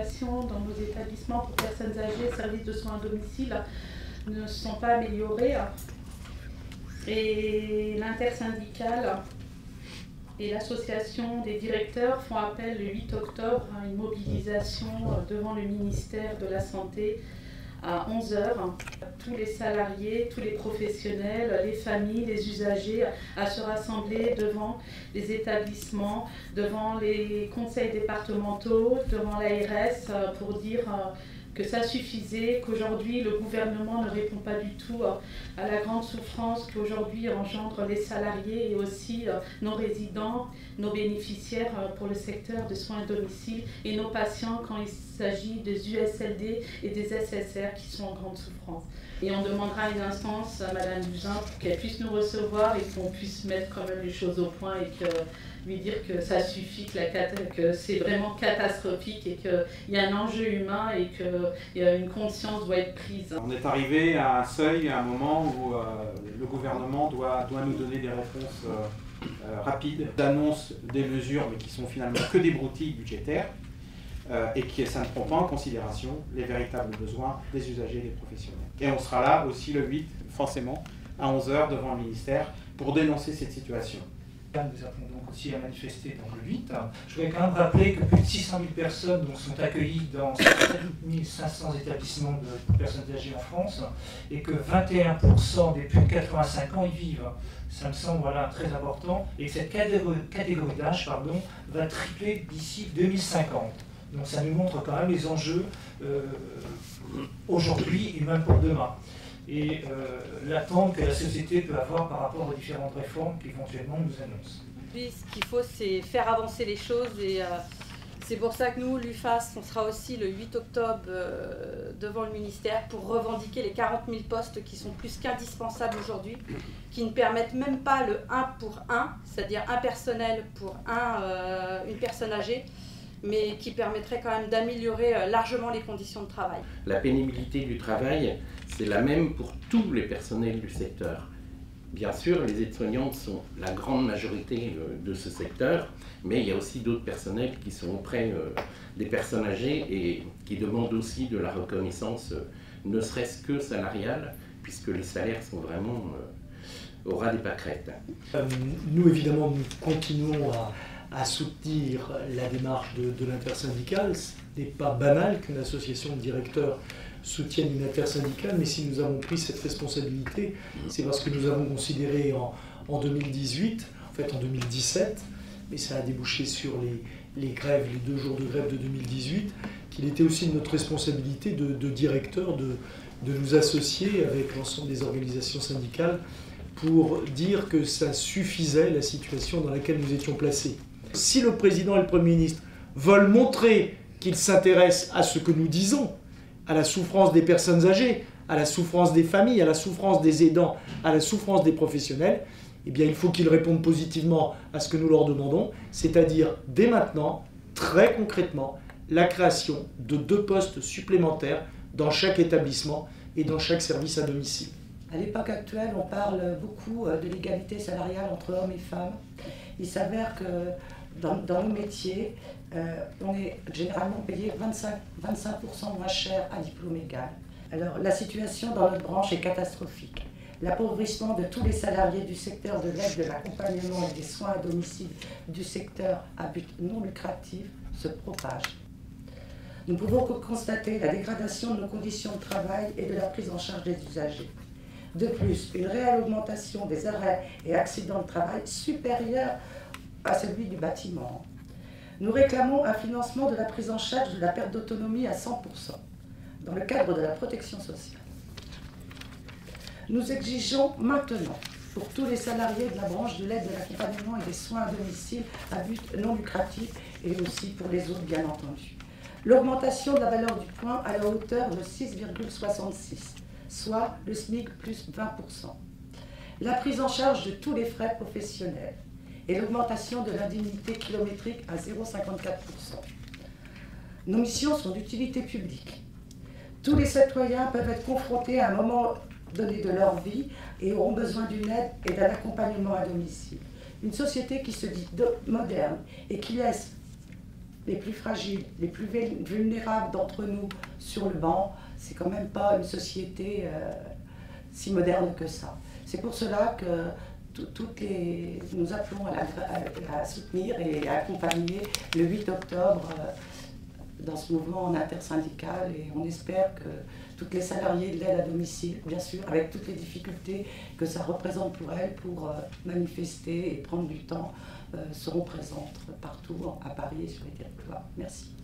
situations dans nos établissements pour personnes âgées, services de soins à domicile, ne se sont pas améliorées. Et l'intersyndicale et l'association des directeurs font appel le 8 octobre à une mobilisation devant le ministère de la Santé à 11 h. Tous les salariés, tous les professionnels, les familles, les usagers à se rassembler devant les établissements, devant les conseils départementaux, devant l'ARS pour dire que ça suffisait, qu'aujourd'hui le gouvernement ne répond pas du tout à la grande souffrance qu'aujourd'hui engendrent les salariés et aussi nos résidents, nos bénéficiaires pour le secteur de soins à domicile et nos patients quand il s'agit des USLD et des SSR qui sont en grande souffrance. Et on demandera à une instance, à Madame Buzyn, pour qu'elle puisse nous recevoir et qu'on puisse mettre quand même les choses au point et que lui dire que ça suffit, que c'est vraiment catastrophique et qu'il y a un enjeu humain et qu'une conscience doit être prise. On est arrivé à un seuil, à un moment où le gouvernement doit nous donner des réponses rapides, d'annonces des mesures mais qui sont finalement que des broutilles budgétaires et que ça ne prend pas en considération les véritables besoins des usagers et des professionnels. Et on sera là aussi le 8, forcément, à 11 h devant le ministère pour dénoncer cette situation. Nous appelons donc aussi à manifester donc le 8. Je voudrais quand même rappeler que plus de 600 000 personnes donc, sont accueillies dans 7 500 établissements de personnes âgées en France et que 21% des plus de 85 ans y vivent. Ça me semble voilà, très important et que cette catégorie d'âge va tripler d'ici 2050. Donc ça nous montre quand même les enjeux aujourd'hui et même pour demain. Et l'attente que la société peut avoir par rapport aux différentes réformes qu'éventuellement nous annonce. Ce qu'il faut, c'est faire avancer les choses et c'est pour ça que nous, l'UFAS, on sera aussi le 8 octobre devant le ministère pour revendiquer les 40 000 postes qui sont plus qu'indispensables aujourd'hui, qui ne permettent même pas le 1 pour 1, c'est-à-dire un personnel pour une personne âgée, mais qui permettrait quand même d'améliorer largement les conditions de travail. La pénibilité du travail, c'est la même pour tous les personnels du secteur. Bien sûr, les aides-soignantes sont la grande majorité de ce secteur, mais il y a aussi d'autres personnels qui sont auprès des personnes âgées et qui demandent aussi de la reconnaissance, ne serait-ce que salariale, puisque les salaires sont vraiment au ras des pâquerettes. Nous, évidemment, nous continuons à soutenir la démarche de l'intersyndicale. Ce n'est pas banal qu'une association de directeurs soutienne une intersyndicale, mais si nous avons pris cette responsabilité, c'est parce que nous avons considéré en 2018, en fait en 2017, mais ça a débouché sur les grèves, les 2 jours de grève de 2018, qu'il était aussi de notre responsabilité de directeurs de nous associer avec l'ensemble des organisations syndicales pour dire que ça suffisait la situation dans laquelle nous étions placés. Si le président et le Premier ministre veulent montrer qu'ils s'intéressent à ce que nous disons, à la souffrance des personnes âgées, à la souffrance des familles, à la souffrance des aidants, à la souffrance des professionnels, eh bien il faut qu'ils répondent positivement à ce que nous leur demandons, c'est-à-dire dès maintenant, très concrètement, la création de 2 postes supplémentaires dans chaque établissement et dans chaque service à domicile. À l'époque actuelle, on parle beaucoup de l'égalité salariale entre hommes et femmes. Il s'avère que dans nos métiers, on est généralement payé 25% moins cher à diplôme égal. Alors la situation dans notre branche est catastrophique. L'appauvrissement de tous les salariés du secteur de l'aide, de l'accompagnement et des soins à domicile du secteur à but non lucratif se propage. Nous pouvons constater la dégradation de nos conditions de travail et de la prise en charge des usagers. De plus, une réelle augmentation des arrêts et accidents de travail supérieure à celui du bâtiment. Nous réclamons un financement de la prise en charge de la perte d'autonomie à 100% dans le cadre de la protection sociale. Nous exigeons maintenant, pour tous les salariés de la branche de l'aide, de l'accompagnement et des soins à domicile à but non lucratif et aussi pour les autres bien entendu, l'augmentation de la valeur du point à la hauteur de 6,66, soit le SMIC plus 20%. La prise en charge de tous les frais professionnels et l'augmentation de l'indemnité kilométrique à 0,54%. Nos missions sont d'utilité publique. Tous les citoyens peuvent être confrontés à un moment donné de leur vie et auront besoin d'une aide et d'un accompagnement à domicile. Une société qui se dit moderne et qui laisse les plus fragiles, les plus vulnérables d'entre nous sur le banc, c'est quand même pas une société si moderne que ça. C'est pour cela que nous appelons à soutenir et à accompagner le 8 octobre dans ce mouvement intersyndical, et on espère que toutes les salariés de l'aide à domicile, bien sûr, avec toutes les difficultés que ça représente pour elles, pour manifester et prendre du temps, seront présentes partout à Paris et sur les territoires. Merci.